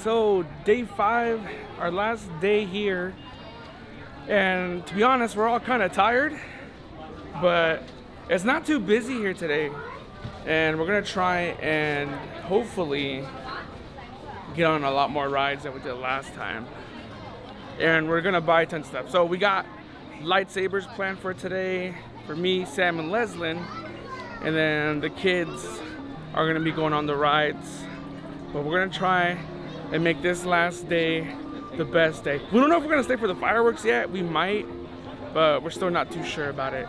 so day 5, our last day here, and to be honest, we're all kind of tired, but it's not too busy here today, and we're gonna try and hopefully get on a lot more rides than we did last time, and we're gonna buy a ton of stuff. So we got lightsabers planned for today for me, Sam, and Leslyn, and then the kids are gonna be going on the rides, but we're gonna try and make this last day the best day. We don't know if we're gonna stay for the fireworks yet. We might, but we're still not too sure about it.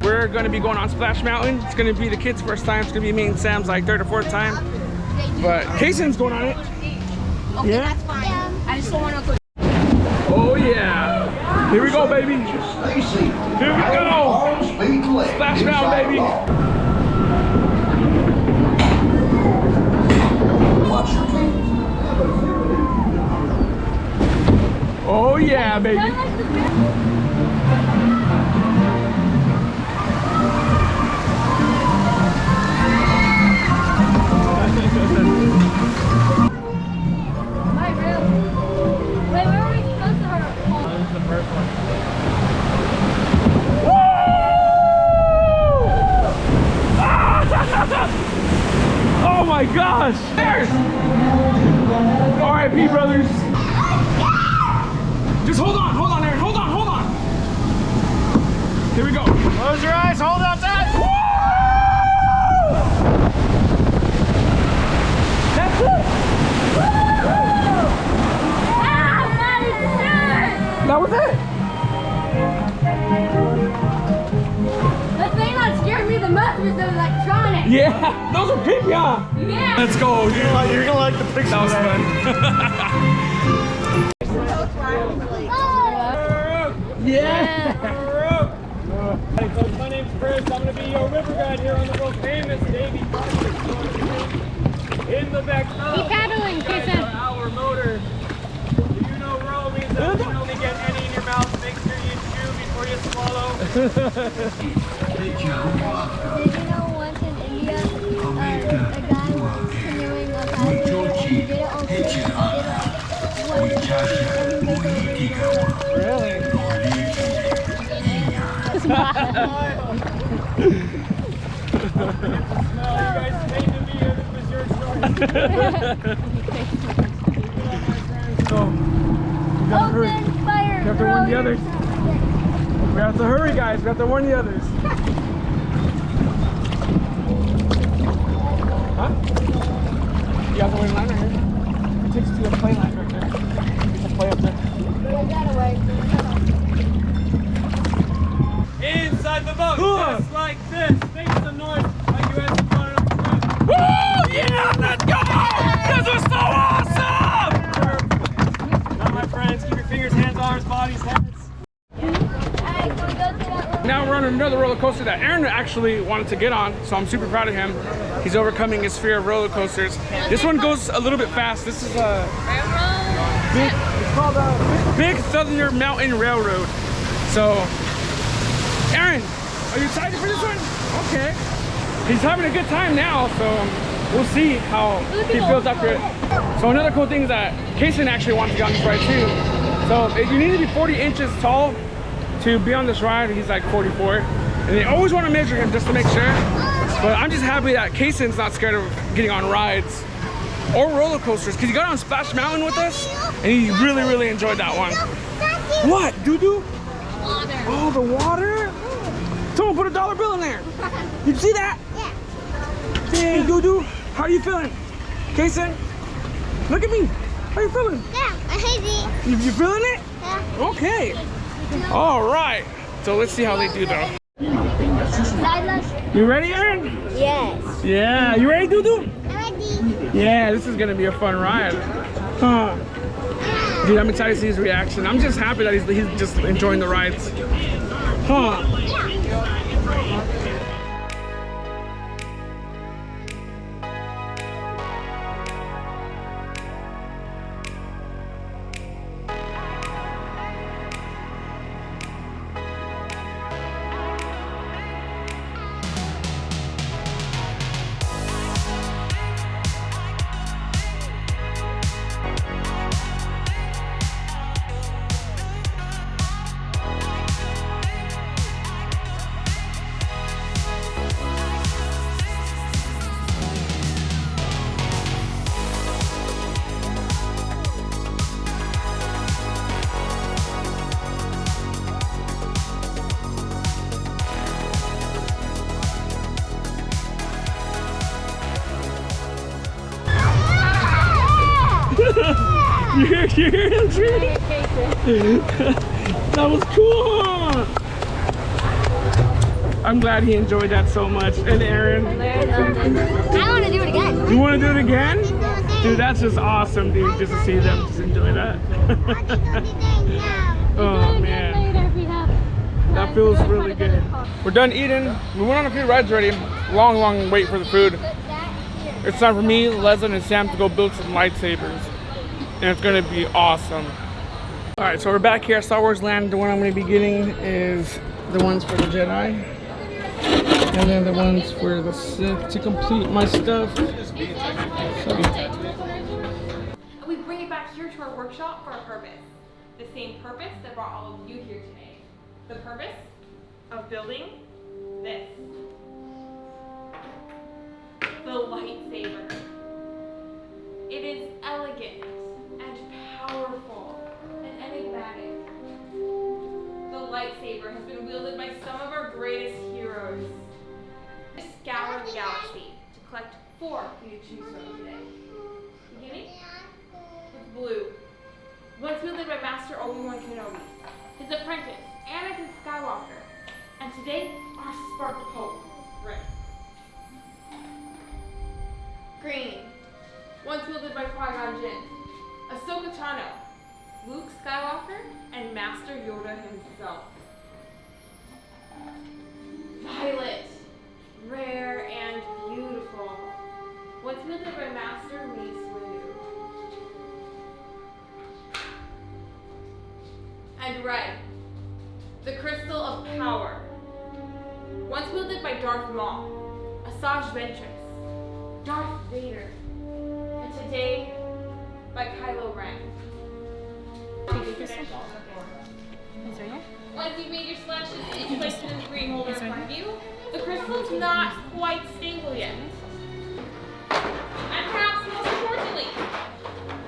We're gonna be going on Splash Mountain. It's gonna be the kids' first time. It's gonna be me and Sam's like 3rd or 4th time. But Kaysen's going on it. Okay, yeah? That's fine. I just don't want to. Oh yeah! Here we go, baby. Here we go. Splash Mountain, baby. Oh yeah, baby. Oh my gosh! There's R.I.P. brothers. Just hold on, Aaron, hold on. Here we go. Close your eyes, hold out that. Woo! That's it. That was it. The thing that scared me the most was the electronics. Yeah, those are big, yeah. Yeah. Let's go. You're gonna like the picture. That was fun. Yeah. Hey folks, my name's Chris. I'm gonna be your river guide here on the world famous Davy in the back. Keep paddling, Jason. Our motor. Do you know roll means that you can only get any in your mouth? Make sure you chew before you swallow. Did you know once in India, a guy was canoeing a passenger and he did it on Really? You guys paid to be here. This was your choice. So, we have to hurry. We have to warn the others. We have to hurry, guys. We have to warn the others. Huh? You have to wait in line right here. It takes you to the play line right there. There's a play up there. Inside the boat, just like this. Make some noise like you had some fun on the trip. Woo! Yeah! Let's go! This was so awesome! Now, my friends, keep your fingers, hands, arms, bodies, heads. Now we're on another roller coaster that Aaron actually wanted to get on, so I'm super proud of him. He's overcoming his fear of roller coasters. This one goes a little bit fast. This is a it's called a Big Southern Mountain Railroad. So, Aaron, are you excited for this one? Okay. He's having a good time now, so we'll see how he feels after it. So another cool thing is that Kaysen actually wants to get on this ride too. So you need to be 40 inches tall to be on this ride. He's like 44, and they always want to measure him just to make sure. But I'm just happy that Kaysen's not scared of getting on rides or roller coasters, because he got on Splash Mountain with us and he really enjoyed that one. What, doo-doo? Oh, the water? Someone put a $1 bill in there. Did you see that? Yeah. Dang, doo-doo. How are you feeling? Kaysen? Look at me. How are you feeling? Yeah, I hate it. You feeling it? Yeah. Okay. All right. So let's see how they do though. You ready, Aaron? Yes. Yeah. You ready, doo-doo? Ready. Yeah, this is gonna be a fun ride. Huh. Dude, I'm excited to see his reaction. I'm just happy that he's just enjoying the rides. Huh. You hear him, Drew? That was cool. I'm glad he enjoyed that so much. And Aaron? I want to do it again. You want to do it again? Dude, that's just awesome, dude, just to see them just enjoy that. Oh, man. That feels really good. We're done eating. We went on a few rides already. Long wait for the food. It's time for me, Leslie, and Sam to go build some lightsabers. And it's gonna be awesome. All right, so we're back here at Star Wars Land. The one I'm gonna be getting is the ones for the Jedi. And then the ones for the Sith to complete my stuff. So. We bring it back here to our workshop for a purpose. The same purpose that brought all of you here today. The purpose of building this. The lightsaber. It is elegant and powerful and enigmatic. The lightsaber has been wielded by some of our greatest heroes. We scour the galaxy to collect 4 for you to choose from today. Beginning with blue. Once wielded by Master Obi-Wan Kenobi, his apprentice, Anakin Skywalker, and today, our spark of hope, red. Green. Once wielded by Qui-Gon Jinn, Ahsoka Tano, Luke Skywalker, and Master Yoda himself. Violet. Rare and beautiful. Once wielded by Master Mace Windu. And red. The Crystal of Power. Once wielded by Darth Maul, Asajj Ventress, Darth Vader, and today by Kylo Ren. Once you've made your selection, it's placed in the green holder in front of you. The crystal is not quite stable yet. And perhaps most importantly,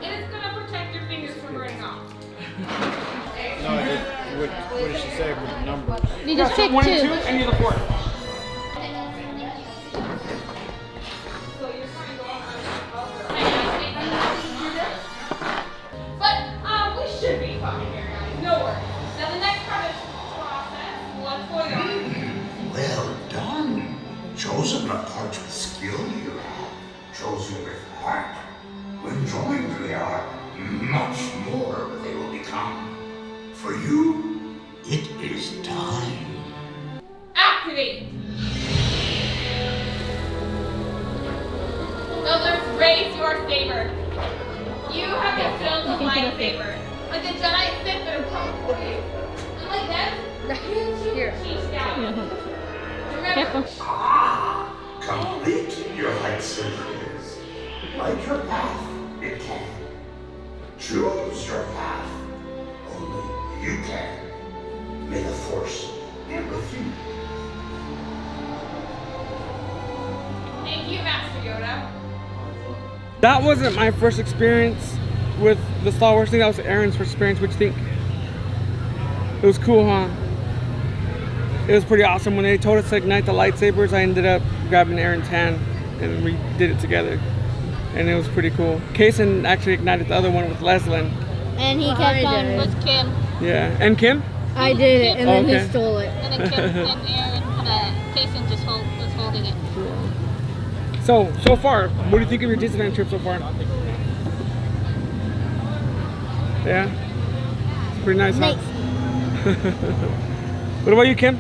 it is going to protect your fingers from burning off. No, what did she say with the numbers? You just pick 1 2. and 2, and you're the 4th. So you're trying to go but we should be fine here, guys. No worries. Now the next part of the process, what's going on? Well done. Chosen a part with skill you have. Chosen with heart. When joined they are much more they will become. For you, it is time. Activate! Builders, raise your saber. You have been filled with lightsaber. Like the Jedi and Sith that have come before you. And like them, you too teach down. Remember, Complete your lightsaber is. Light your path, it can. Choose your path. Only you can. May the Force be with you. thank you, Master Yoda. That wasn't my first experience with the Star Wars thing. That was Aaron's first experience. What do you think? It was cool, huh? It was pretty awesome. When they told us to ignite the lightsabers, I ended up grabbing Aaron's hand and we did it together. And it was pretty cool. Kason actually ignited the other one with Leslie. And he kept on with Kim. Yeah. And Kim? I did it, and then Okay. he stole it. And then Kim and Aaron, Kason just was holding it. So far, what do you think of your Disneyland trip so far? Yeah? It's pretty nice, huh? What about you, Kim?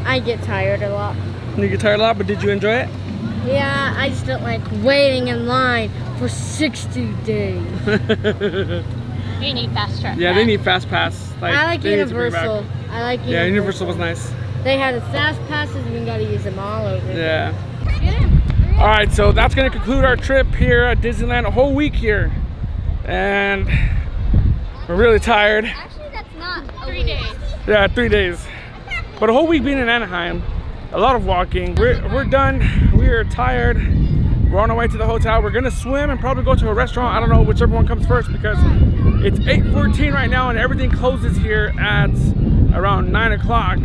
I get tired a lot. You get tired a lot, but did you enjoy it? Yeah, I just don't like waiting in line for 60 days. You need fast track. Yeah, they need fast pass. I like they need to bring back- Universal. I like Universal. Yeah, Universal was nice. They had the fast passes and we gotta use them all over. Yeah. All right, so that's gonna conclude our trip here at Disneyland. A whole week here, and we're really tired. Actually, that's not 3 days. Yeah, 3 days, but a whole week being in Anaheim. A lot of walking. We're done. We are tired. We're on our way to the hotel. We're gonna swim and probably go to a restaurant. I don't know, whichever one comes first, because it's 8:14 right now and everything closes here at around 9 o'clock.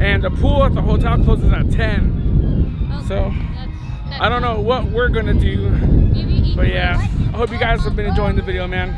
And the pool at the hotel closes at 10. So I don't know what we're gonna do. But yeah, I hope you guys have been enjoying the video, man.